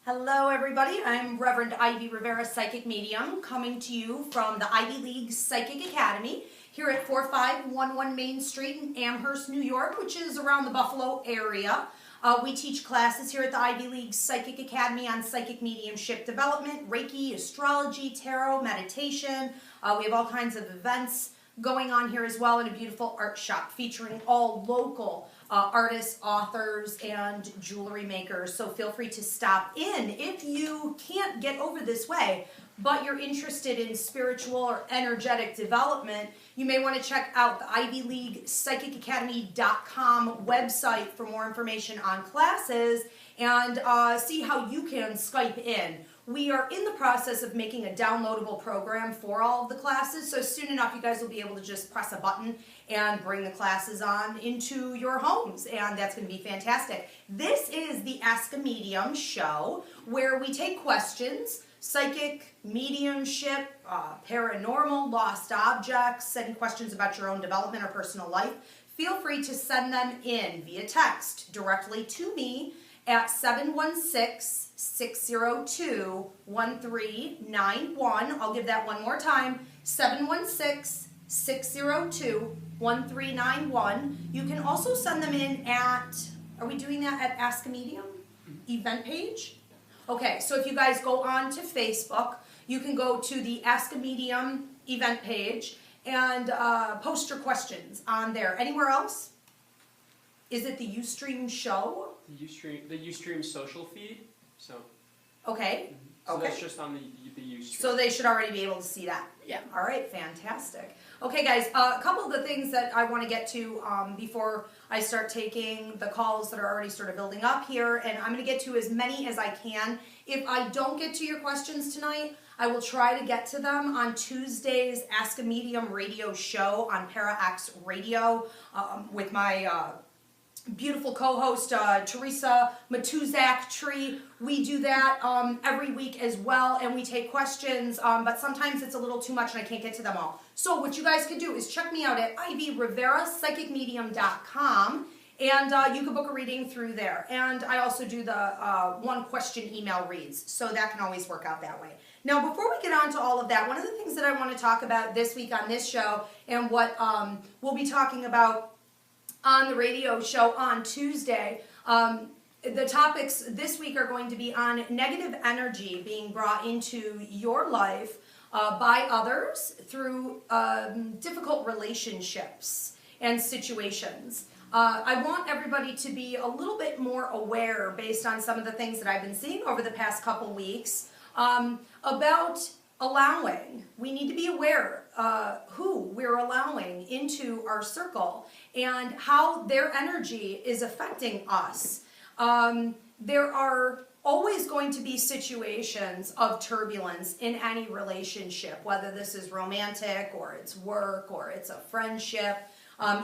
Hello everybody, I'm Reverend Ivy Rivera, Psychic Medium, coming to you from the Ivy League Psychic Academy here at 4511 Main Street in Amherst, New York, which is around the Buffalo area. We teach classes here at the Ivy League Psychic Academy on psychic mediumship development, Reiki, astrology, tarot, meditation. We have all kinds of events going on here as well, in a beautiful art shop featuring all local artists, authors, and jewelry makers. So feel free to stop in. If you can't get over this way, but you're interested in spiritual or energetic development, you may want to check out the Ivy League PsychicAcademy.com website for more information on classes and see how you can Skype in. We are in the process of making a downloadable program for all of the classes, so soon enough you guys will be able to just press a button and bring the classes on into your homes, and that's going to be fantastic. This is the Ask a Medium show, where we take questions, psychic, mediumship, paranormal, lost objects, send questions about your own development or personal life. Feel free to send them in via text directly to me at 716-602-1391. I'll give that one more time, 716-602-1391. You can also send them in at, are we doing that at Ask a Medium event page? Okay, so if you guys go on to Facebook, you can go to the Ask a Medium event page and post your questions on there. Anywhere else? Is it the Ustream show? The Ustream social feed. So. Okay. So okay. that's just on the Ustream. So they should already be able to see that. Yeah. All right. Fantastic. Okay, guys. A couple of the things that I want to get to before I start taking the calls that are already sort of building up here, and I'm going to get to as many as I can. If I don't get to your questions tonight, I will try to get to them on Tuesday's Ask a Medium radio show on ParaX Radio with my beautiful co-host Teresa Matuzak Tree. We do that every week as well, and we take questions, but sometimes it's a little too much and I can't get to them all. So what you guys can do is check me out at ivyrivera.psychicmedium.com, and you can book a reading through there. And I also do the one question email reads, so that can always work out that way. Now, before we get on to all of that, one of the things that I want to talk about this week on this show, and what we'll be talking about on the radio show on Tuesday, the topics this week are going to be on negative energy being brought into your life by others through difficult relationships and situations. I want everybody to be a little bit more aware, based on some of the things that I've been seeing over the past couple weeks, about allowing. We need to be aware who we're allowing into our circle and how their energy is affecting us. There are always going to be situations of turbulence in any relationship, whether this is romantic or it's work or it's a friendship.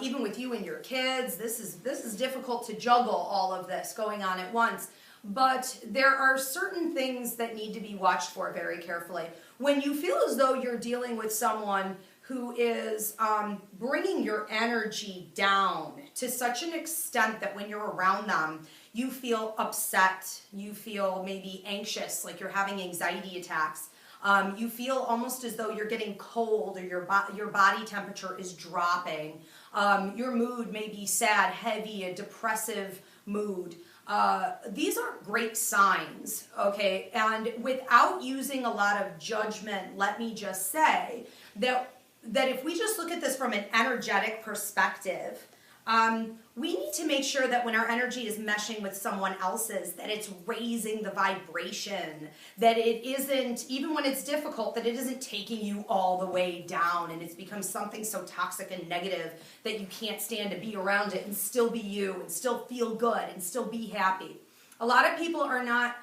Even with you and your kids, this is difficult to juggle all of this going on at once. But there are certain things that need to be watched for very carefully. When you feel as though you're dealing with someone who is bringing your energy down to such an extent that when you're around them, you feel upset, you feel maybe anxious, like you're having anxiety attacks. You feel almost as though you're getting cold, or your body temperature is dropping. Your mood may be sad, heavy, a depressive mood. These aren't great signs, okay? And without using a lot of judgment, let me just say that if we just look at this from an energetic perspective, we need to make sure that when our energy is meshing with someone else's, that it's raising the vibration, that it isn't, even when it's difficult, that it isn't taking you all the way down and it's become something so toxic and negative that you can't stand to be around it and still be you and still feel good and still be happy. A lot of people are not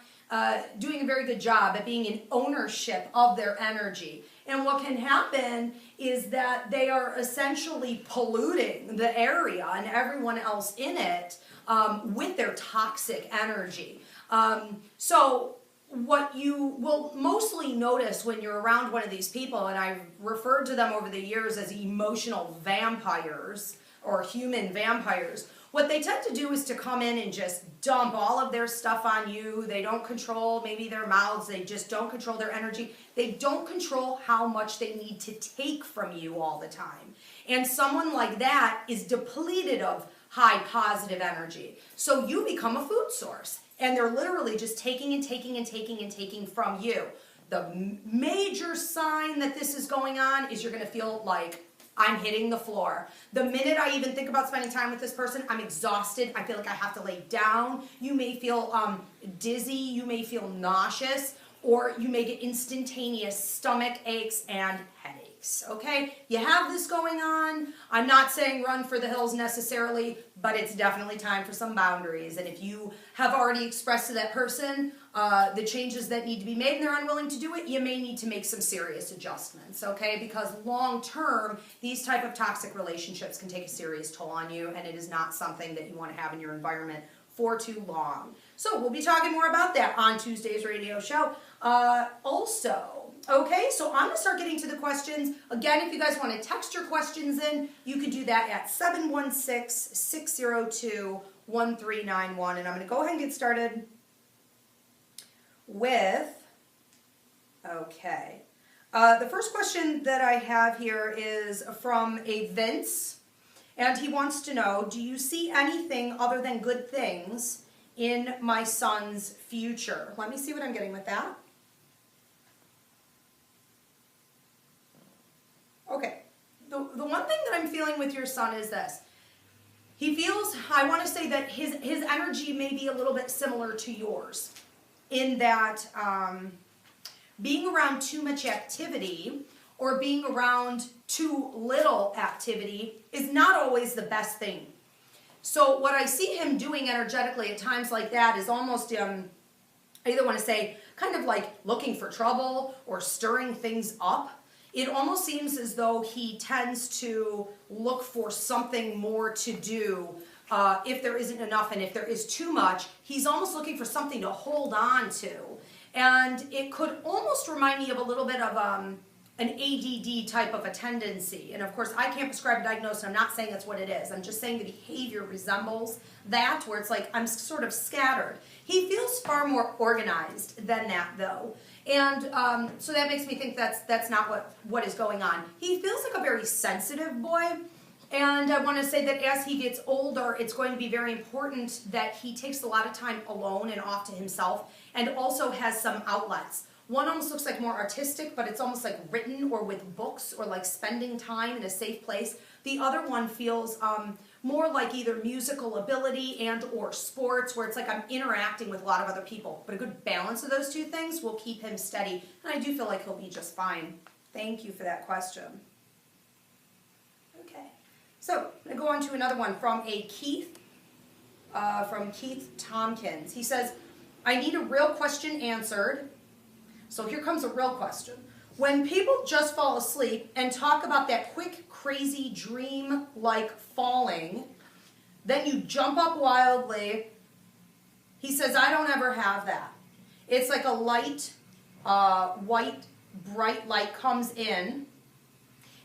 doing a very good job at being in ownership of their energy. And what can happen is that they are essentially polluting the area and everyone else in it with their toxic energy. So what you will mostly notice when you're around one of these people, and I've referred to them over the years as emotional vampires or human vampires, What they tend to do is to come in and just dump all of their stuff on you. They don't control maybe their mouths. They just don't control their energy. They don't control how much they need to take from you all the time. And someone like that is depleted of high positive energy. So you become a food source. And they're literally just taking and taking and taking and taking from you. The major sign that this is going on is you're going to feel like I'm hitting the floor. The minute I even think about spending time with this person, I'm exhausted. I feel like I have to lay down. You may feel dizzy. You may feel nauseous. Or you may get instantaneous stomach aches and headaches. Okay? You have this going on. I'm not saying run for the hills necessarily, but it's definitely time for some boundaries. And if you have already expressed to that person the changes that need to be made and they're unwilling to do it, you may need to make some serious adjustments, okay? Because long term, these type of toxic relationships can take a serious toll on you, and it is not something that you want to have in your environment for too long. So we'll be talking more about that on Tuesday's radio show. Okay, so I'm going to start getting to the questions. Again, if you guys want to text your questions in, you could do that at 716-602-1391. And I'm going to go ahead and get started with, okay. The first question that I have here is from a Vince, and he wants to know, do you see anything other than good things in my son's future? Let me see what I'm getting with that. Okay, the one thing that I'm feeling with your son is this. He feels, I want to say that his energy may be a little bit similar to yours, in that being around too much activity or being around too little activity is not always the best thing. So what I see him doing energetically at times like that is almost, I either want to say, kind of like looking for trouble or stirring things up. It almost seems as though he tends to look for something more to do if there isn't enough, and if there is too much, he's almost looking for something to hold on to. And it could almost remind me of a little bit of an ADD type of a tendency. And of course, I can't prescribe a diagnosis. I'm not saying that's what it is. I'm just saying the behavior resembles that, where it's like I'm sort of scattered. He feels far more organized than that, though. And so that makes me think that's not what is going on. He feels like a very sensitive boy. And I want to say that as he gets older, it's going to be very important that he takes a lot of time alone and off to himself, and also has some outlets. One almost looks like more artistic, but it's almost like written or with books or like spending time in a safe place. The other one feels more like either musical ability and or sports, where it's like I'm interacting with a lot of other people. But a good balance of those two things will keep him steady. And I do feel like he'll be just fine. Thank you for that question. Okay. So I'm going to go on to another one from Keith Tompkins. He says, I need a real question answered. So here comes a real question. When people just fall asleep and talk about that quick, crazy dream-like falling, then you jump up wildly, he says, I don't ever have that. It's like a light, white, bright light comes in,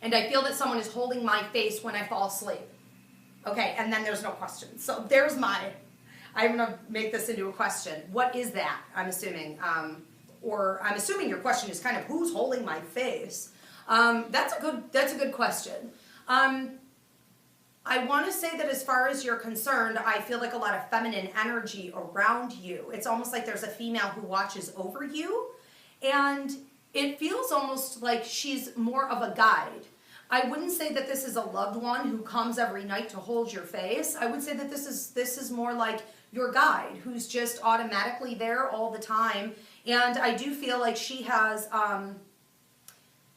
and I feel that someone is holding my face when I fall asleep. Okay, and then there's no question. So there's I'm going to make this into a question. What is that, I'm assuming? Or I'm assuming your question is kind of who's holding my face. That's a good question. I want to say that as far as you're concerned, I feel like a lot of feminine energy around you. It's almost like there's a female who watches over you, and it feels almost like she's more of a guide. I wouldn't say that this is a loved one who comes every night to hold your face. I would say that this is more like your guide who's just automatically there all the time. And I do feel like she has, I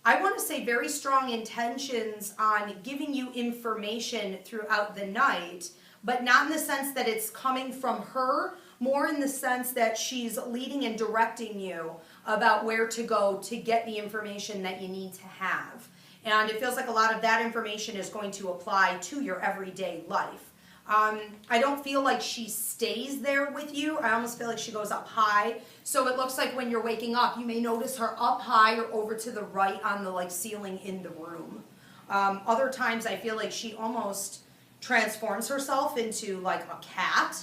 want to say, very strong intentions on giving you information throughout the night, but not in the sense that it's coming from her, more in the sense that she's leading and directing you about where to go to get the information that you need to have. And it feels like a lot of that information is going to apply to your everyday life. I don't feel like she stays there with you. I almost feel like she goes up high. So it looks like when you're waking up, you may notice her up high or over to the right on the ceiling in the room. Other times I feel like she almost transforms herself into like a cat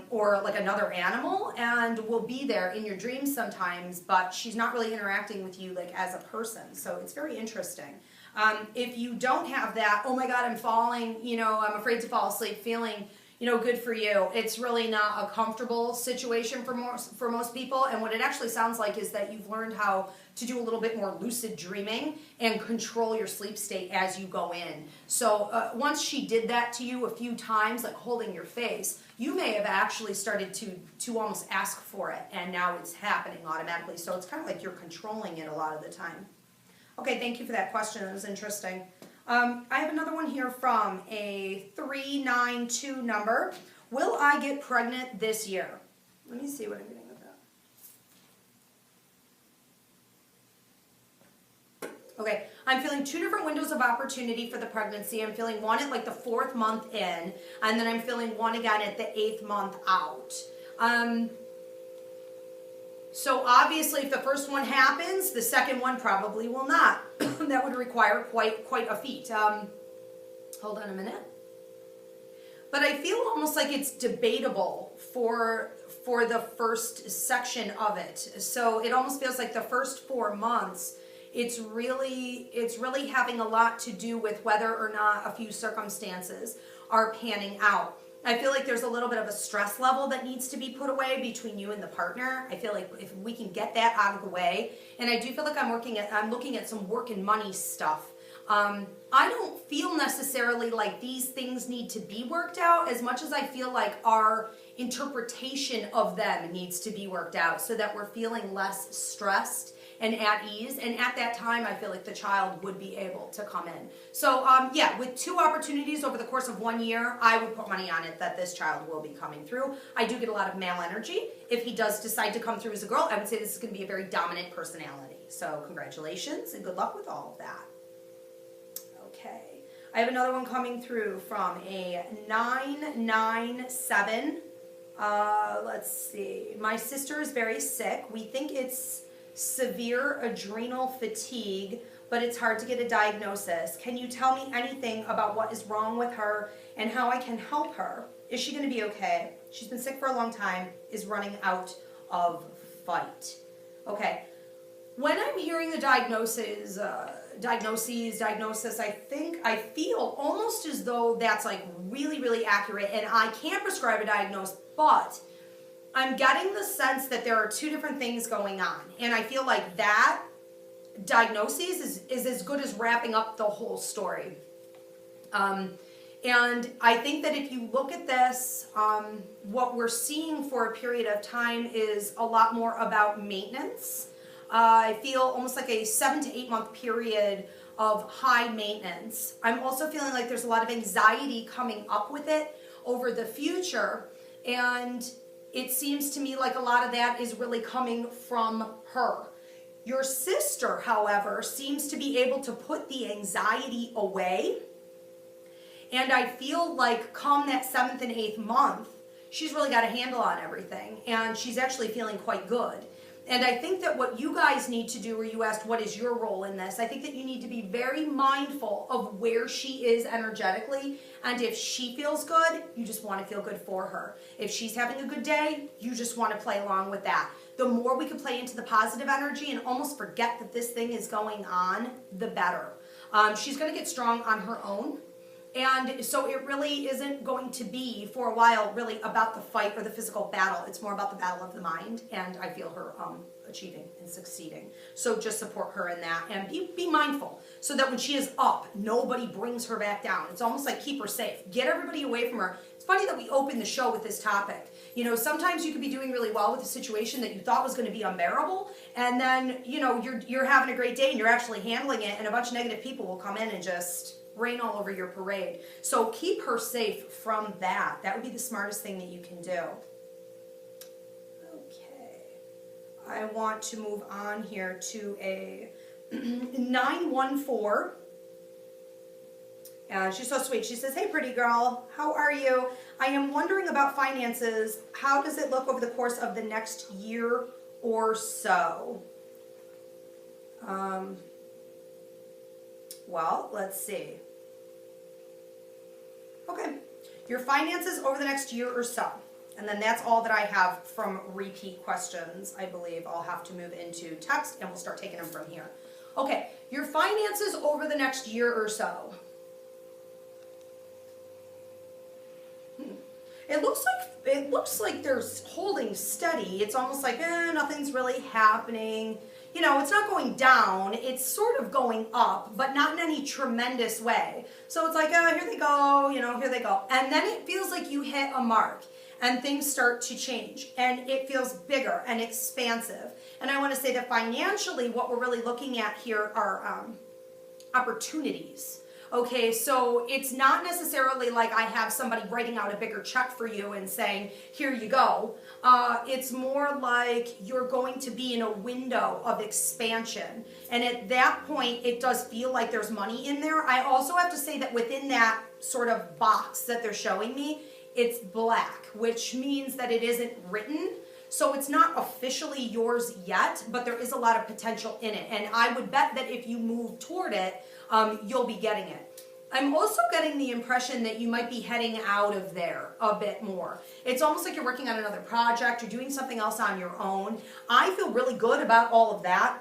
or like another animal and will be there in your dreams sometimes, but she's not really interacting with you like as a person. So it's very interesting. If you don't have that, oh my God, I'm falling, I'm afraid to fall asleep feeling, good for you. It's really not a comfortable situation for most people. And what it actually sounds like is that you've learned how to do a little bit more lucid dreaming and control your sleep state as you go in. So once she did that to you a few times, like holding your face, you may have actually started to almost ask for it, and now it's happening automatically. So it's kind of like you're controlling it a lot of the time. Okay, thank you for that question. That was interesting. I have another one here from a 392 number. Will I get pregnant this year? Let me see what I'm getting with that. Okay, I'm feeling 2 different windows of opportunity for the pregnancy. I'm feeling one at like the 4th month in, and then I'm feeling one again at the 8th month out. So obviously if the first one happens, the second one probably will not. That would require quite a feat. Hold on a minute. But I feel almost like it's debatable for the first section of it. So it almost feels like the first 4 months, it's really having a lot to do with whether or not a few circumstances are panning out. I feel like there's a little bit of a stress level that needs to be put away between you and the partner. I feel like if we can get that out of the way, and I do feel like I'm looking at some work and money stuff. I don't feel necessarily like these things need to be worked out as much as I feel like our interpretation of them needs to be worked out so that we're feeling less stressed and at ease, and at that time I feel like the child would be able to come in. So yeah, with 2 opportunities over the course of 1 year, I would put money on it that this child will be coming through. I do get a lot of male energy. If he does decide to come through as a girl, I would say this is going to be a very dominant personality. So congratulations and good luck with all of that. Okay, I have another one coming through from a 997. Let's see. My sister is very sick. We think it's severe adrenal fatigue, but it's hard to get a diagnosis. Can you tell me anything about what is wrong with her and how I can help her? Is she going to be okay? She's been sick for a long time, is running out of fight. Okay, when I'm hearing the diagnosis, I feel almost as though that's like really accurate, and I can't prescribe a diagnosis, but I'm getting the sense that there are 2 different things going on, and I feel like that diagnosis is as good as wrapping up the whole story. And I think that if you look at this, what we're seeing for a period of time is a lot more about maintenance. I feel almost like a 7 to 8 month period of high maintenance. I'm also feeling like there's a lot of anxiety coming up with it over the future, and it seems to me like a lot of that is really coming from her. Your sister, however, seems to be able to put the anxiety away. And I feel like come that 7th and 8th month, she's really got a handle on everything. And she's actually feeling quite good. And I think that what you guys need to do, or you asked what is your role in this, I think that you need to be very mindful of where she is energetically. And if she feels good, you just want to feel good for her. If she's having a good day, you just want to play along with that. The more we can play into the positive energy and almost forget that this thing is going on, the better. She's going to get strong on her own. And so it really isn't going to be, for a while, really about the fight or the physical battle. It's more about the battle of the mind, and I feel her achieving and succeeding. So just support her in that, and be mindful, so that when she is up, nobody brings her back down. It's almost like keep her safe. Get everybody away from her. It's funny that we opened the show with this topic. You know, sometimes you could be doing really well with a situation that you thought was going to be unbearable, and then, you know, you're having a great day, and you're actually handling it, and a bunch of negative people will come in and just rain all over your parade. So keep her safe from that. That would be the smartest thing that you can do. Okay. I want to move on here to a 914. She's so sweet. She says, hey, pretty girl, how are you? I am wondering about finances. How does it look over the course of the next year or so? Well, let's see. Okay. Your finances over the next year or so. And then that's all that I have from repeat questions. I believe I'll have to move into text and we'll start taking them from here. Okay, your finances over the next year or so. It looks like they're holding steady. It's almost like nothing's really happening. You know, it's not going down. It's sort of going up, but not in any tremendous way. So it's like, here they go, here they go. And then it feels like you hit a mark and things start to change and it feels bigger and expansive. And I want to say that financially, what we're really looking at here are opportunities. Okay, so it's not necessarily like I have somebody writing out a bigger check for you and saying, here you go. It's more like you're going to be in a window of expansion. And at that point, it does feel like there's money in there. I also have to say that within that sort of box that they're showing me, it's black, which means that it isn't written. So it's not officially yours yet, but there is a lot of potential in it. And I would bet that if you move toward it, you'll be getting it. I'm also getting the impression that you might be heading out of there a bit more. It's almost like you're working on another project, you're doing something else on your own. I feel really good about all of that.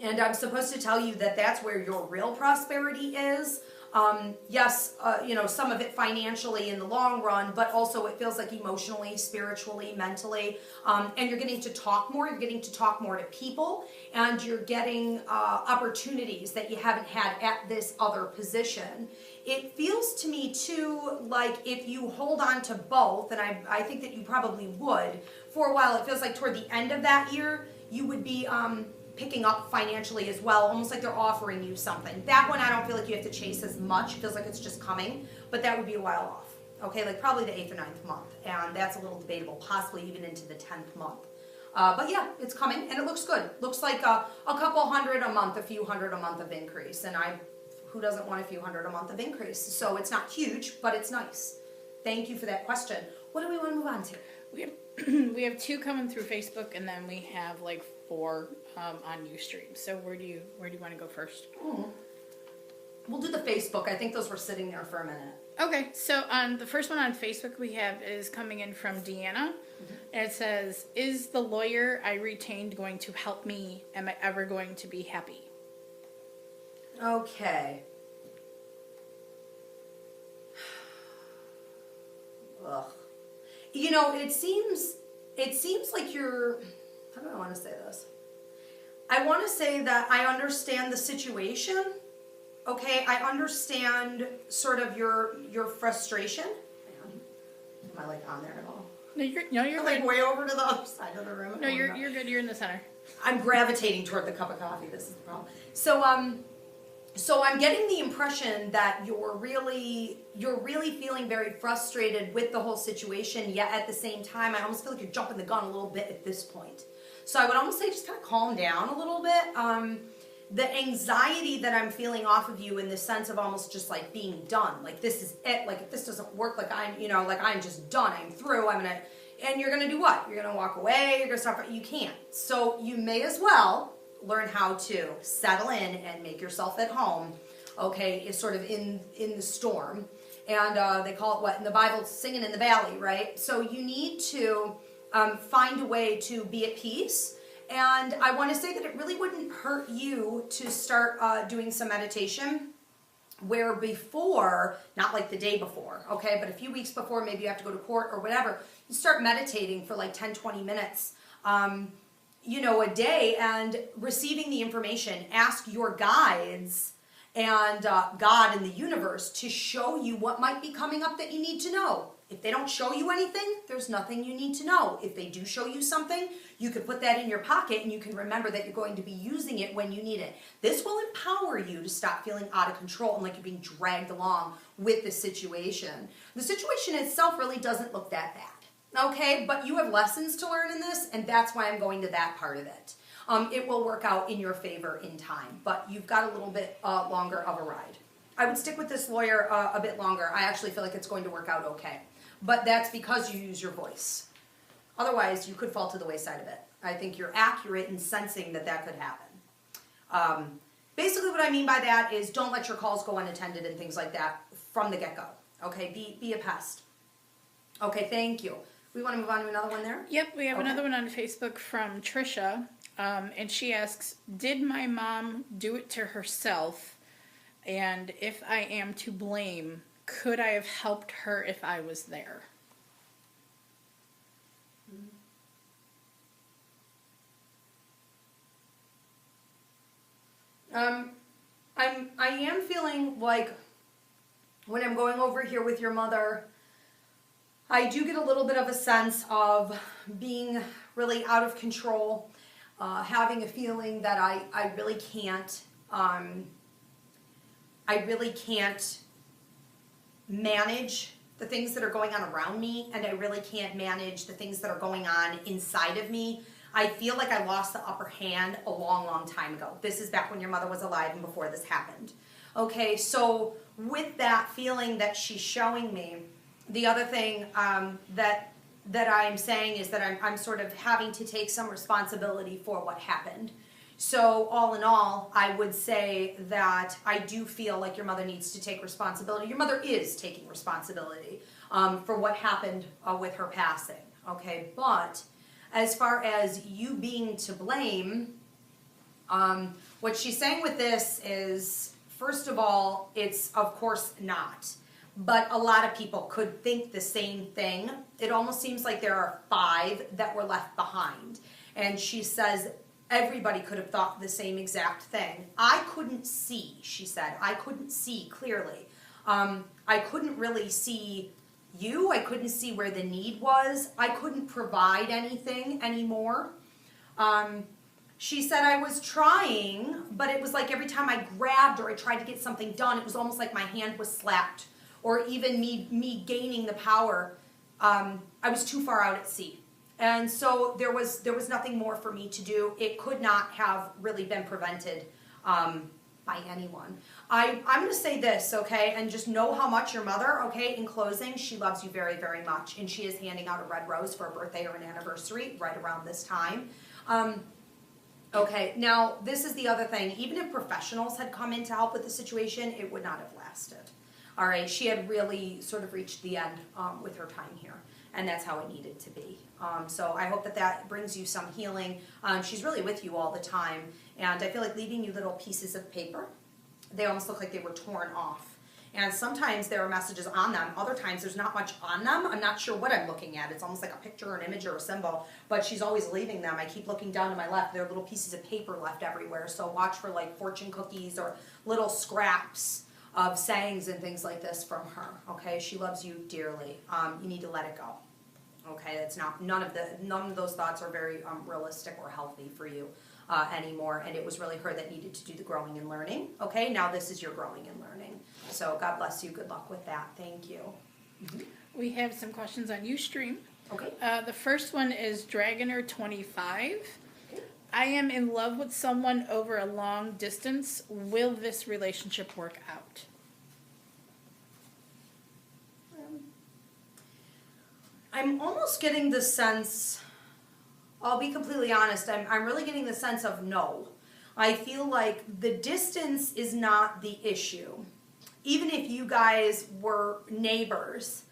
And I'm supposed to tell you that that's where your real prosperity is. Yes, some of it financially in the long run, but also it feels like emotionally, spiritually, mentally, and you're getting to talk more, you're getting to talk more to people, and you're getting opportunities that you haven't had at this other position. It feels to me too like if you hold on to both, and I think that you probably would, for a while, it feels like toward the end of that year, you would be picking up financially as well, almost like they're offering you something. That one I don't feel like you have to chase as much. It feels like it's just coming, but that would be a while off. Okay, like probably the 8th or 9th month, and that's a little debatable, possibly even into the 10th month. But yeah, it's coming, and it looks good. Looks like a couple hundred a month, a few hundred a month of increase, and who doesn't want a few hundred a month of increase? So it's not huge, but it's nice. Thank you for that question. What do we want to move on to? We have 2 coming through Facebook, and then we have like 4 on Ustream. So where do you want to go first? We'll do the Facebook. I think those were sitting there for a minute. Okay, so on the first one on Facebook we have is coming in from Deanna. And it says, is the lawyer I retained going to help me? Am I ever going to be happy? Okay. Ugh. It seems like you're, how do I want to say this? I want to say that I understand the situation. Okay, I understand sort of your frustration. Am I like on there at all? No, you're I'm like good. way over to the other side of the room. No, you're good. You're in the center. I'm gravitating toward the cup of coffee. This is the problem. So I'm getting the impression that you're really feeling very frustrated with the whole situation, yet at the same time, I almost feel like you're jumping the gun a little bit at this point. So I would almost say just kind of calm down a little bit. The anxiety that I'm feeling off of you in the sense of almost just like being done, like this is it, like if this doesn't work, like I'm just done, I'm through, and you're gonna do what? You're gonna walk away, you're gonna stop, you can't. So you may as well learn how to settle in and make yourself at home, okay, is sort of in the storm. And they call it what? In the Bible, it's singing in the valley, right? So you need to find a way to be at peace. And I want to say that it really wouldn't hurt you to start doing some meditation where before, not like the day before, okay, but a few weeks before, maybe you have to go to court or whatever, you start meditating for like 10, 20 minutes, a day and receiving the information. Ask your guides and God and the universe to show you what might be coming up that you need to know. If they don't show you anything, there's nothing you need to know. If they do show you something, you can put that in your pocket and you can remember that you're going to be using it when you need it. This will empower you to stop feeling out of control and like you're being dragged along with the situation. The situation itself really doesn't look that bad, okay? But you have lessons to learn in this, and that's why I'm going to that part of it. It will work out in your favor in time, but you've got a little bit longer of a ride. I would stick with this lawyer a bit longer. I actually feel like it's going to work out okay. But that's because you use your voice. Otherwise, you could fall to the wayside of it. I think you're accurate in sensing that that could happen. Basically what I mean by that is don't let your calls go unattended and things like that from the get-go. Okay, be a pest. Okay, thank you. We want to move on to another one there? Yep, we have Okay. another one on Facebook from Trisha, and she asks, "Did my mom do it to herself? And if I am to blame, could I have helped her if I was there?" I am feeling like when I'm going over here with your mother, I do get a little bit of a sense of being really out of control, having a feeling that I really can't, manage the things that are going on around me, and I really can't manage the things that are going on inside of me. I feel like I lost the upper hand a long, long time ago. This is back when your mother was alive and before this happened. Okay, so with that feeling that she's showing me, the other thing that I'm saying is that I'm sort of having to take some responsibility for what happened. So all in all, I would say that I do feel like your mother needs to take responsibility. Your mother is taking responsibility for what happened with her passing. Okay, but as far as you being to blame, what she's saying with this is, first of all, it's of course not. But a lot of people could think the same thing. It almost seems like there are 5 that were left behind. And she says everybody could have thought the same exact thing. I couldn't see, she said. I couldn't see clearly. I couldn't really see you. I couldn't see where the need was. I couldn't provide anything anymore. She said I was trying, but it was like every time I grabbed or I tried to get something done, it was almost like my hand was slapped. Or even me gaining the power, I was too far out at sea. And so there was nothing more for me to do. It could not have really been prevented by anyone. I'm going to say this, okay, and just know how much your mother, okay, in closing, she loves you very, very much. And she is handing out a red rose for a birthday or an anniversary right around this time. Okay, now this is the other thing. Even if professionals had come in to help with the situation, it would not have lasted. All right, she had really sort of reached the end with her time here, and that's how it needed to be. So I hope that brings you some healing. She's really with you all the time, and I feel like leaving you little pieces of paper. They almost look like they were torn off. And sometimes there are messages on them. Other times there's not much on them. I'm not sure what I'm looking at. It's almost like a picture or an image or a symbol, but she's always leaving them. I keep looking down to my left. There are little pieces of paper left everywhere, so watch for like fortune cookies or little scraps of sayings and things like this from her. Okay, she loves you dearly. You need to let it go. Okay, that's not none of those thoughts are very realistic or healthy for you anymore. And it was really her that needed to do the growing and learning. Okay, now this is your growing and learning. So God bless you. Good luck with that. Thank you. We have some questions on Ustream. Okay. The first one is Dragoner25. I am in love with someone over a long distance. Will this relationship work out? I'm almost getting the sense, I'll be completely honest, I'm really getting the sense of no. I feel like the distance is not the issue. Even if you guys were neighbors,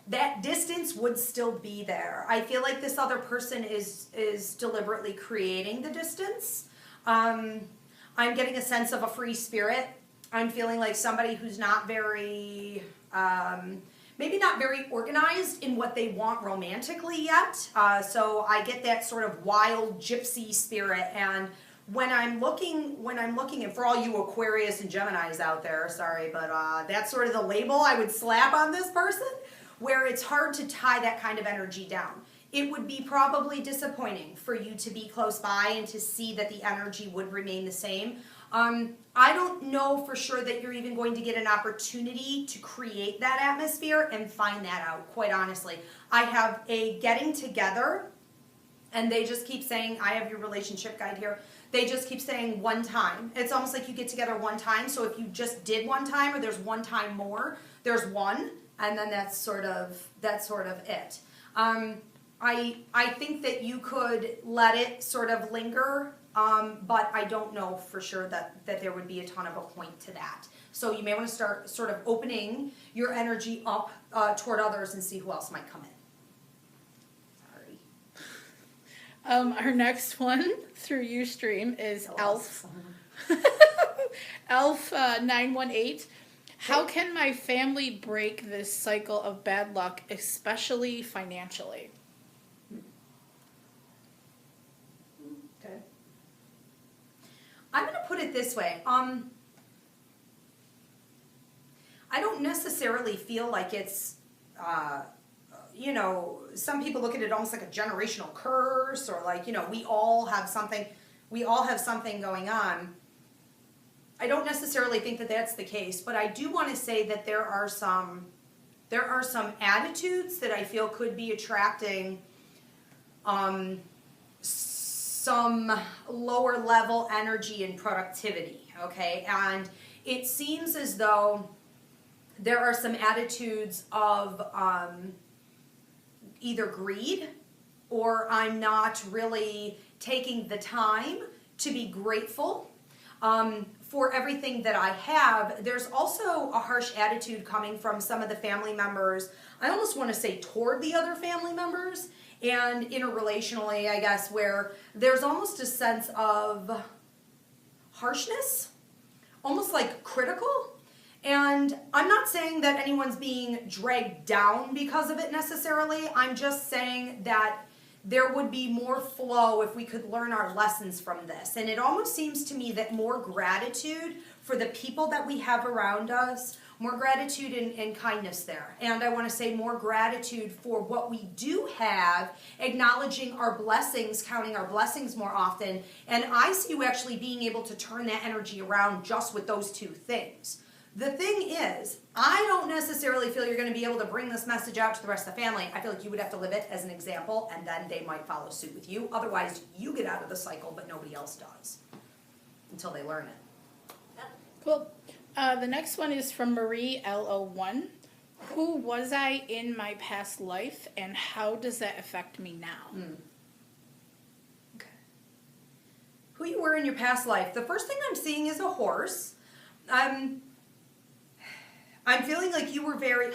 that distance would still be there. I feel like this other person is deliberately creating the distance. I'm getting a sense of a free spirit. I'm feeling like somebody who's not very, maybe not very organized in what they want romantically yet. So I get that sort of wild gypsy spirit. And when I'm looking, and for all you Aquarius and Geminis out there, sorry, but that's sort of the label I would slap on this person, where it's hard to tie that kind of energy down. It would be probably disappointing for you to be close by and to see that the energy would remain the same. I don't know for sure that you're even going to get an opportunity to create that atmosphere and find that out, quite honestly. I have a getting together, and they just keep saying, I have your relationship guide here, they just keep saying one time. It's almost like you get together one time, so if you just did one time or there's one time more, there's one, and then that's sort of it. I think that you could let it sort of linger but I don't know for sure that there would be a ton of a point to that. So you may want to start sort of opening your energy up toward others and see who else might come in. Sorry. Our next one through Ustream is Elf. Elf 918. How can my family break this cycle of bad luck, especially financially? Okay. I'm going to put it this way. I don't necessarily feel like it's, some people look at it almost like a generational curse, or like, we all have something going on. I don't necessarily think that that's the case, but I do want to say that there are some attitudes that I feel could be attracting some lower level energy and productivity, okay? And it seems as though there are some attitudes of either greed, or I'm not really taking the time to be grateful for everything that I have. There's also a harsh attitude coming from some of the family members, I almost want to say toward the other family members, and interrelationally, I guess, where there's almost a sense of harshness, almost like critical. And I'm not saying that anyone's being dragged down because of it necessarily. I'm just saying that there would be more flow if we could learn our lessons from this. And it almost seems to me that more gratitude for the people that we have around us, more gratitude and kindness there. And I want to say more gratitude for what we do have, acknowledging our blessings, counting our blessings more often. And I see you actually being able to turn that energy around just with those two things. The thing is, I don't necessarily feel you're going to be able to bring this message out to the rest of the family. I feel like you would have to live it as an example, and then they might follow suit with you. Otherwise, you get out of the cycle, but nobody else does until they learn it. Cool. The next one is from Marie L01. Who was I in my past life, and how does that affect me now? Okay. Who you were in your past life. The first thing I'm seeing is a horse. I'm feeling like you were but I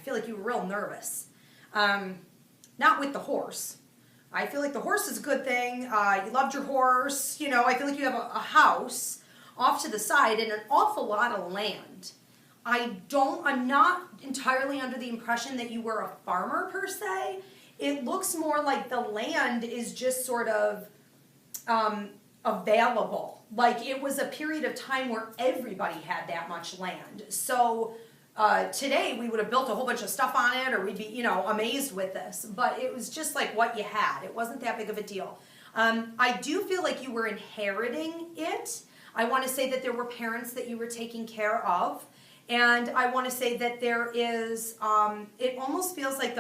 feel like you were real nervous. Not with the horse. I feel like the horse is a good thing. You loved your horse. I feel like you have a house off to the side and an awful lot of land. I'm not entirely under the impression that you were a farmer per se. It looks more like the land is just sort of available. Like it was a period of time where everybody had that much land. So today we would have built a whole bunch of stuff on it, or we'd be, amazed with this. But it was just like what you had. It wasn't that big of a deal. I do feel like you were inheriting it. I want to say that there were parents that you were taking care of. And I want to say that there is, it almost feels like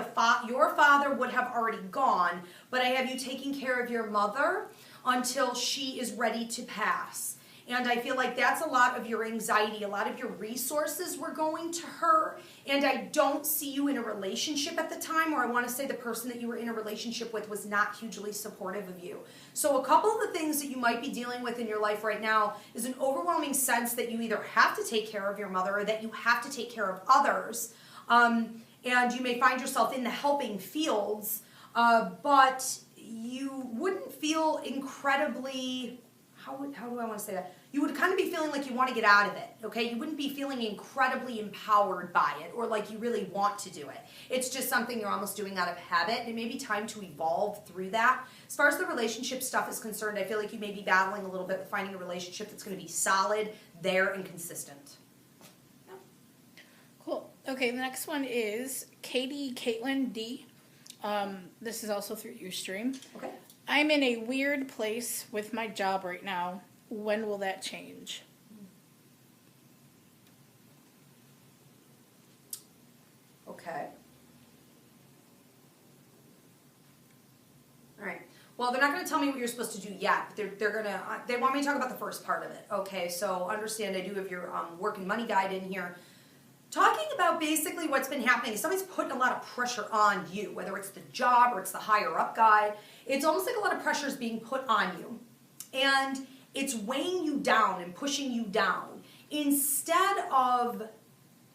your father would have already gone, but I have you taking care of your mother until she is ready to pass. And I feel like that's a lot of your anxiety, a lot of your resources were going to her. And I don't see you in a relationship at the time, or I want to say the person that you were in a relationship with was not hugely supportive of you. So a couple of the things that you might be dealing with in your life right now is an overwhelming sense that you either have to take care of your mother or that you have to take care of others. And you may find yourself in the helping fields, but you wouldn't feel incredibly, how do I want to say that? You would kind of be feeling like you want to get out of it, okay? You wouldn't be feeling incredibly empowered by it or like you really want to do it. It's just something you're almost doing out of habit, and it may be time to evolve through that. As far as the relationship stuff is concerned, I feel like you may be battling a little bit with finding a relationship that's going to be solid, there, and consistent. Yeah. Cool. Okay, the next one is Katie Caitlin D. This is also through Ustream. Okay. I'm in a weird place with my job right now. When will that change? Okay. All right. Well, they're not going to tell me what you're supposed to do yet. But they want me to talk about the first part of it. Okay. So understand, I do have your work and money guide in here, talking about basically what's been happening. Somebody's putting a lot of pressure on you, whether it's the job or it's the higher up guy. It's almost like a lot of pressure is being put on you. and it's weighing you down and pushing you down, instead of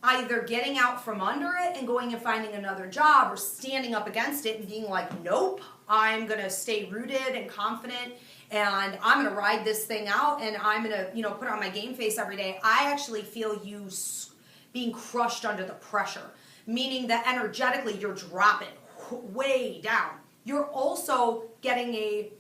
either getting out from under it and going and finding another job, or standing up against it and being like, nope, I'm gonna stay rooted and confident, and I'm gonna ride this thing out, and I'm gonna, put on my game face every day. I actually feel you being crushed under the pressure, meaning that energetically you're dropping way down. You're also getting a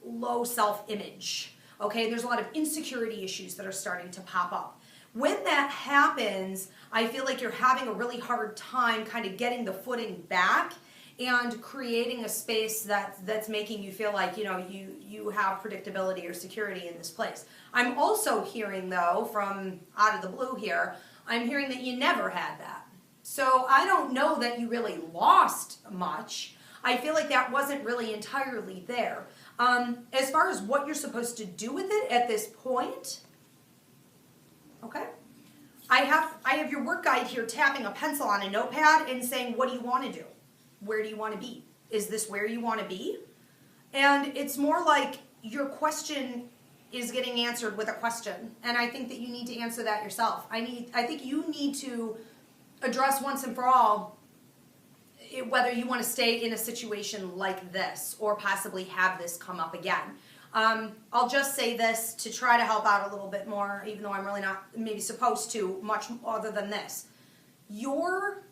low self-image. Okay, there's a lot of insecurity issues that are starting to pop up. When that happens, I feel like you're having a really hard time kind of getting the footing back and creating a space that's making you feel like, you have predictability or security in this place. I'm also hearing, though, from out of the blue here, I'm hearing that you never had that. So I don't know that you really lost much. I feel like that wasn't really entirely there. As far as what you're supposed to do with it at this point, okay, I have your work guide here tapping a pencil on a notepad and saying, what do you want to do? Where do you want to be? Is this where you want to be? And it's more like your question is getting answered with a question. And I think that you need to answer that yourself. I think you need to address once and for all whether you want to stay in a situation like this or possibly have this come up again. I'll just say this to try to help out a little bit more, even though I'm really not maybe supposed to much other than this. You're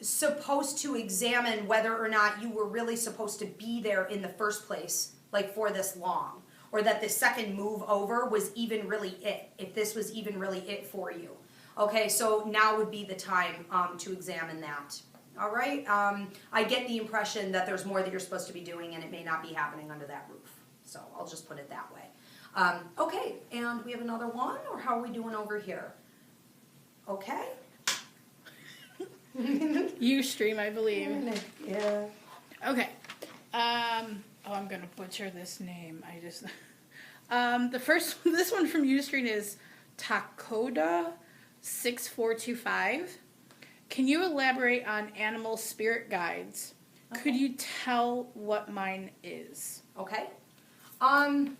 supposed to examine whether or not you were really supposed to be there in the first place, like for this long, or that the second move over was even really it, if this was even really it for you. Okay, so now would be the time to examine that. All right, I get the impression that there's more that you're supposed to be doing and it may not be happening under that roof. So I'll just put it that way. Okay, and we have another one, or how are we doing over here? Okay. Ustream, I believe. Yeah. Okay. I'm gonna butcher this name. This one from Ustream is Takoda 6425. Can you elaborate on animal spirit guides? Okay. Could you tell what mine is? Okay. Okay.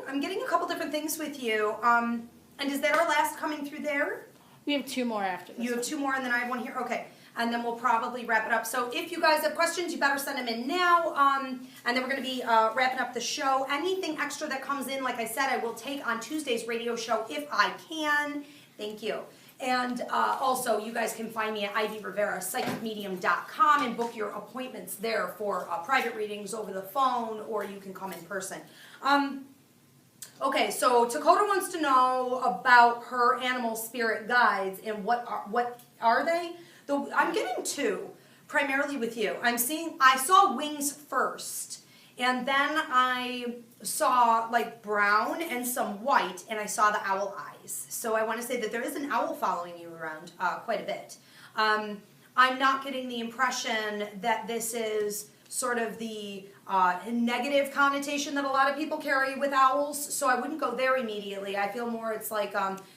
I'm getting a couple different things with you. And is that our last coming through there? We have two more after this. You have two more, and then I have one here. Okay. And then we'll probably wrap it up. So if you guys have questions, you better send them in now. And then we're going to be wrapping up the show. Anything extra that comes in, like I said, I will take on Tuesday's radio show if I can. Thank you. And also, you guys can find me at Ivy Rivera, psychicmedium.com, and book your appointments there for private readings over the phone, or you can come in person. Okay, so Dakota wants to know about her animal spirit guides and what are they? I'm getting two, primarily with you. I saw wings first, and then I saw like brown and some white, and I saw the owl eyes. So I want to say that there is an owl following you around quite a bit. I'm not getting the impression that this is sort of the negative connotation that a lot of people carry with owls, so I wouldn't go there immediately. I feel more it's like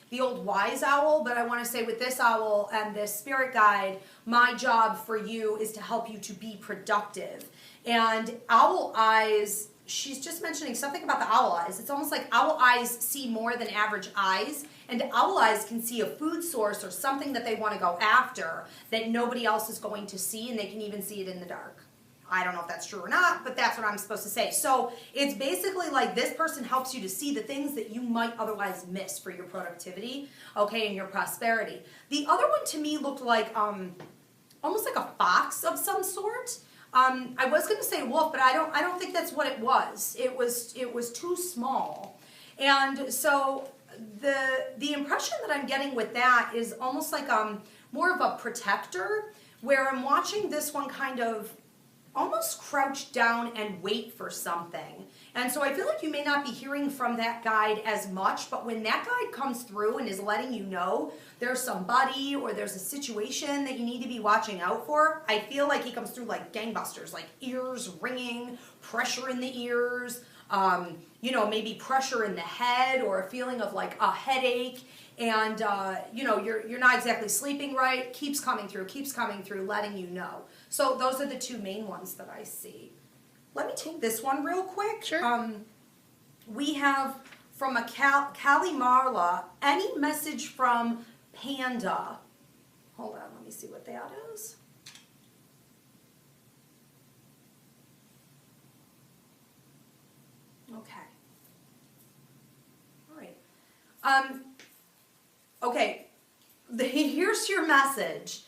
the old wise owl, but I want to say with this owl and this spirit guide, my job for you is to help you to be productive. And owl eyes, she's just mentioning something about the owl eyes. It's almost like owl eyes see more than average eyes, and owl eyes can see a food source or something that they want to go after that nobody else is going to see, and they can even see it in the dark. I don't know if that's true or not, but that's what I'm supposed to say. So it's basically like this person helps you to see the things that you might otherwise miss for your productivity, okay, and your prosperity. The other one to me looked like almost like a fox of some sort. I was going to say wolf, but I don't think that's what it was. It was too small. And so the impression that I'm getting with that is almost like more of a protector, where I'm watching this one kind of almost crouch down and wait for something. And so I feel like you may not be hearing from that guide as much, but when that guide comes through and is letting you know there's somebody or there's a situation that you need to be watching out for, I feel like he comes through like gangbusters, like ears ringing, pressure in the ears, maybe pressure in the head or a feeling of like a headache. and you're not exactly sleeping right, keeps coming through, letting you know. So those are the two main ones that I see. Let me take this one real quick. Sure. We have from a Callie Marla, any message from Panda? Hold on, let me see what that is. Okay. All right. Okay. Here's your message.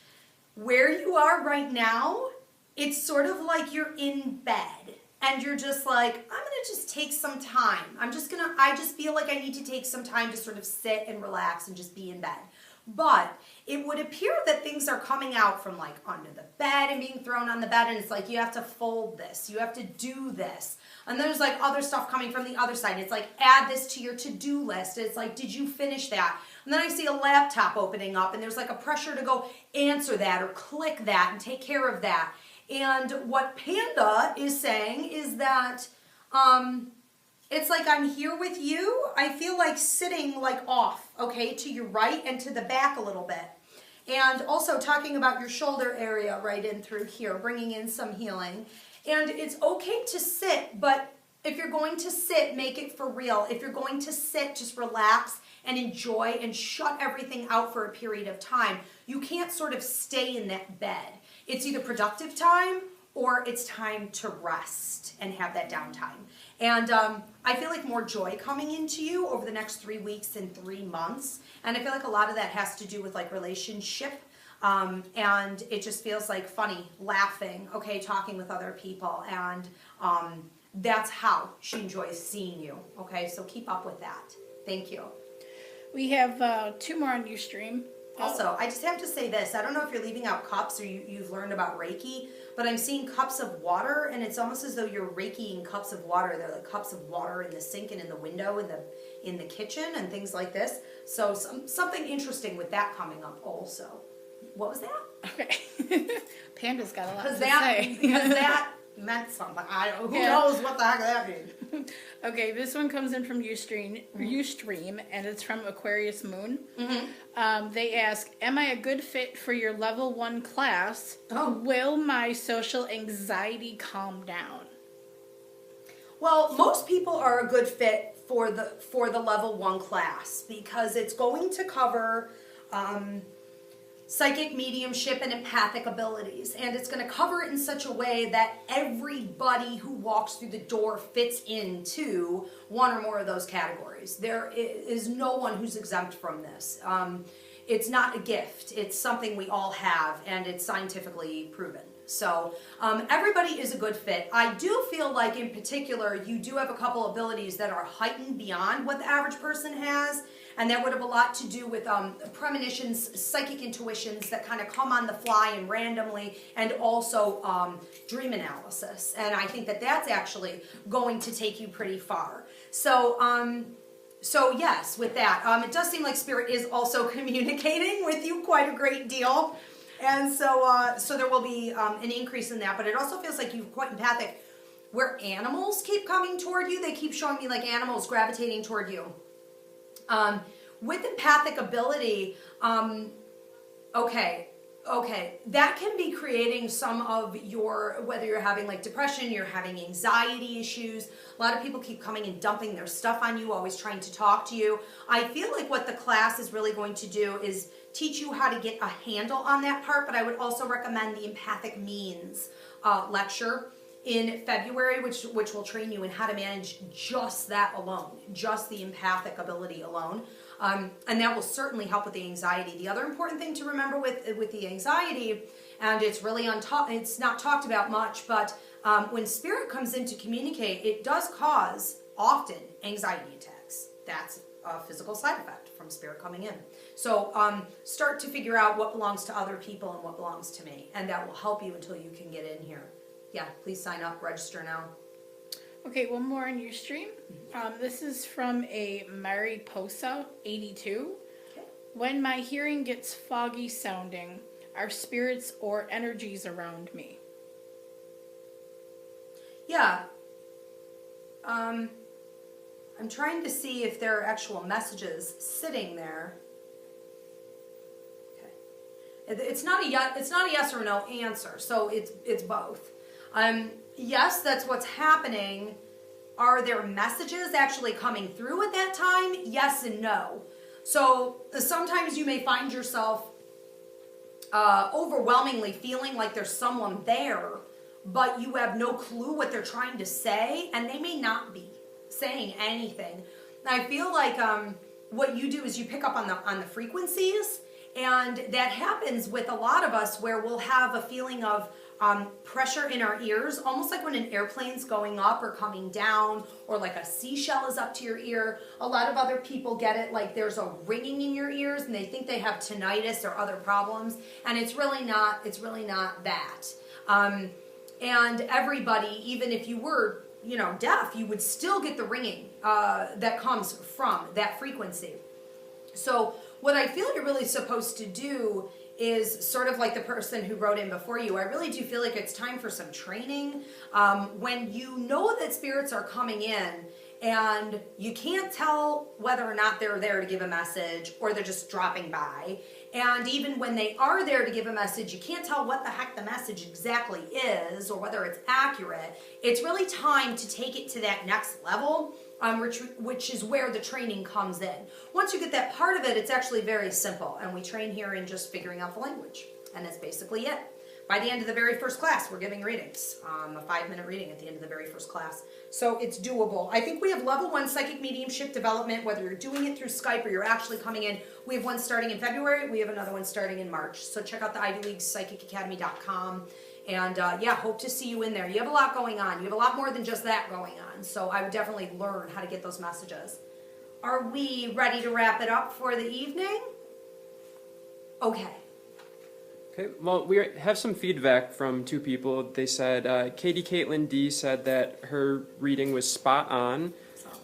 Where you are right now, it's sort of like you're in bed and you're just like, I'm gonna just take some time. I just feel like I need to take some time to sort of sit and relax and just be in bed. But it would appear that things are coming out from like under the bed and being thrown on the bed, and it's like you have to fold this, you have to do this. And there's like other stuff coming from the other side. It's like add this to your to-do list. It's like, did you finish that? And then I see a laptop opening up and there's like a pressure to go answer that or click that and take care of that. And what Panda is saying is that it's like I'm here with you. I feel like sitting like off, okay, to your right and to the back a little bit. And also talking about your shoulder area right in through here, bringing in some healing. And it's okay to sit, but if you're going to sit, make it for real. If you're going to sit, just relax and enjoy and shut everything out for a period of time. You can't sort of stay in that bed. It's either productive time or it's time to rest and have that downtime. And I feel like more joy coming into you over the next 3 weeks and 3 months. And I feel like a lot of that has to do with like relationship. And it just feels like funny, laughing, okay, talking with other people. And that's how she enjoys seeing you. Okay, so keep up with that. Thank you. We have 2 more on Ustream. Also, I just have to say this. I don't know if you're leaving out cups or you've learned about Reiki, but I'm seeing cups of water, and it's almost as though you're Reikiing cups of water. They're like cups of water in the sink and in the window in the kitchen and things like this. So something interesting with that coming up also. What was that? Okay. Panda's got a lot to That, say. because that meant something. Who knows what the heck that means? Okay, this one comes in from Ustream, and it's from Aquarius Moon. Mm-hmm. They ask, am I a good fit for your level 1 class? Oh. Will my social anxiety calm down? Well, most people are a good fit for the level 1 class because it's going to cover psychic mediumship and empathic abilities, and it's going to cover it in such a way that everybody who walks through the door fits into one or more of those categories. There is no one who's exempt from this. It's not a gift. It's something we all have, and it's scientifically proven. So everybody is a good fit. I do feel like in particular you do have a couple abilities that are heightened beyond what the average person has, and that would have a lot to do with premonitions, psychic intuitions that kind of come on the fly and randomly, and also dream analysis. And I think that that's actually going to take you pretty far. So yes, with that, it does seem like Spirit is also communicating with you quite a great deal. And so there will be an increase in that, but it also feels like you're quite empathic. Where animals keep coming toward you, they keep showing me like animals gravitating toward you. With empathic ability, okay, that can be creating some of your, whether you're having like depression, you're having anxiety issues. A lot of people keep coming and dumping their stuff on you, always trying to talk to you. I feel like what the class is really going to do is teach you how to get a handle on that part, but I would also recommend the Empathic Means lecture in February, which will train you in how to manage just that alone, just the empathic ability alone. And that will certainly help with the anxiety. The other important thing to remember with the anxiety, and it's really it's not talked about much, but when Spirit comes in to communicate, it does cause often anxiety attacks. That's a physical side effect from Spirit coming in. So start to figure out what belongs to other people and what belongs to me, and that will help you until you can get in here. Yeah, please sign up, register now. Okay, one more on Ustream. This is from a Mariposa 82. Okay. When my hearing gets foggy sounding, are spirits or energies around me? Yeah. I'm trying to see if there are actual messages sitting there. It's not a yes or no answer. So it's both. Yes, that's what's happening. Are there messages actually coming through at that time? Yes and no. So sometimes you may find yourself overwhelmingly feeling like there's someone there, but you have no clue what they're trying to say, and they may not be saying anything. I feel like what you do is you pick up on the frequencies, and that happens with a lot of us where we'll have a feeling of pressure in our ears, almost like when an airplane's going up or coming down, or like a seashell is up to your ear. A lot of other people get it like there's a ringing in your ears, and they think they have tinnitus or other problems, and it's really not that. And everybody, even if you were, deaf, you would still get the ringing that comes from that frequency. So what I feel you're really supposed to do is sort of like the person who wrote in before you. I really do feel like it's time for some training. When you know that spirits are coming in and you can't tell whether or not they're there to give a message or they're just dropping by. And even when they are there to give a message, you can't tell what the heck the message exactly is or whether it's accurate. It's really time to take it to that next level, which is where the training comes in. Once you get that part of it, it's actually very simple. And we train here in just figuring out the language. And that's basically it. By the end of the very first class, we're giving readings, a 5-minute reading at the end of the very first class. So it's doable. I think we have level 1 psychic mediumship development, whether you're doing it through Skype or you're actually coming in. We have one starting in February. We have another one starting in March. So check out the ivyleaguepsychicacademy.com. And hope to see you in there. You have a lot going on. You have a lot more than just that going on. So I would definitely learn how to get those messages. Are we ready to wrap it up for the evening? Okay. Okay, well, we have some feedback from 2 people. They said, Katie Caitlin D said that her reading was spot on,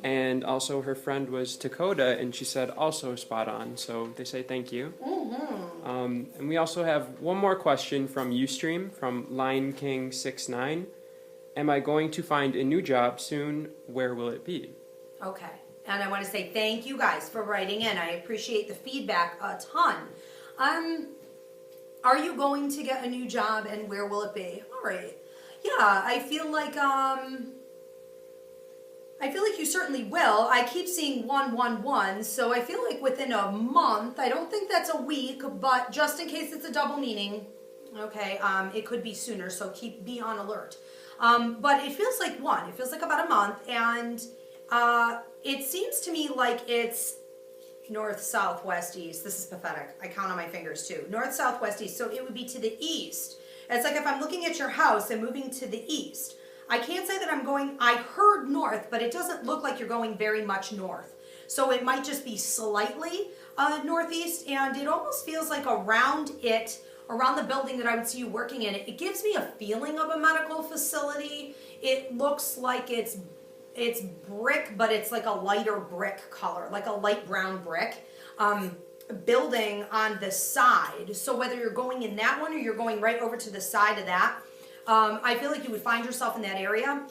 and also her friend was Dakota, and she said also spot on. So they say thank you. Mm-hmm. And we also have one more question from Ustream, from Lion King 69. Am I going to find a new job soon? Where will it be? Okay, and I want to say thank you guys for writing in. I appreciate the feedback a ton. Are you going to get a new job, and where will it be? All right. Yeah, I feel like you certainly will. I keep seeing 111, so I feel like within a month. I don't think that's a week, but just in case it's a double meaning, okay, it could be sooner. So be on alert. But it feels like one. It feels like about a month, and it seems to me like it's north, south, west, east. This is pathetic. I count on my fingers too. North, south, west, east. So it would be to the east. It's like if I'm looking at your house and moving to the east. I can't say that I heard north, but it doesn't look like you're going very much north. So it might just be slightly northeast, and it almost feels like around the building that I would see you working in, it gives me a feeling of a medical facility. It looks like it's brick, but it's like a lighter brick color, like a light brown brick building on the side. So whether you're going in that one or you're going right over to the side of that, I feel like you would find yourself in that area.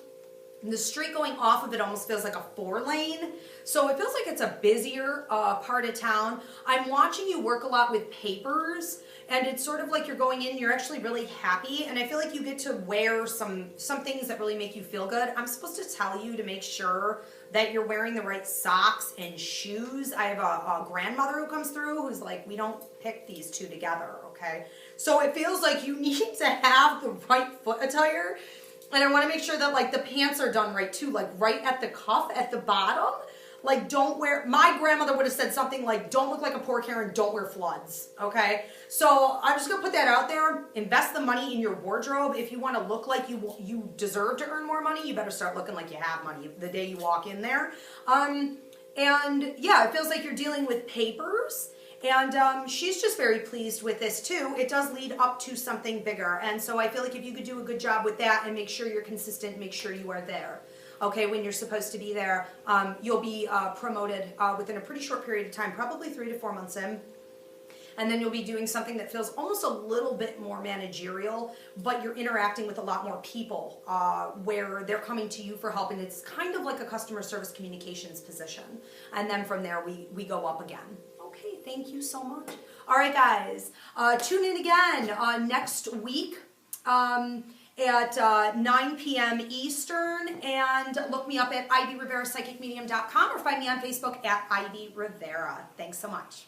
And the street going off of it almost feels like a 4-lane. So it feels like it's a busier part of town. I'm watching you work a lot with papers, and it's sort of like you're going in, you're actually really happy, and I feel like you get to wear some things that really make you feel good. I'm supposed to tell you to make sure that you're wearing the right socks and shoes. I have a grandmother who comes through who's like, we don't pick these 2 together, okay? So it feels like you need to have the right foot attire. And I want to make sure that like the pants are done right too, like right at the cuff at the bottom. Like my grandmother would have said something like, don't look like a poor Karen, don't wear floods, okay? So I'm just going to put that out there. Invest the money in your wardrobe. If you want to look like you deserve to earn more money, you better start looking like you have money the day you walk in there. And yeah, it feels like you're dealing with papers. And she's just very pleased with this too. It does lead up to something bigger. And so I feel like if you could do a good job with that and make sure you're consistent, make sure you are there. Okay, when you're supposed to be there, you'll be promoted within a pretty short period of time, probably 3 to 4 months in. And then you'll be doing something that feels almost a little bit more managerial, but you're interacting with a lot more people where they're coming to you for help, and it's kind of like a customer service communications position. And then from there, we go up again. Okay, Thank you so much. All right, guys. Tune in again next week at 9 p.m. Eastern, and look me up at ivyriverapsychicmedium.com or find me on Facebook at Ivy Rivera. Thanks so much.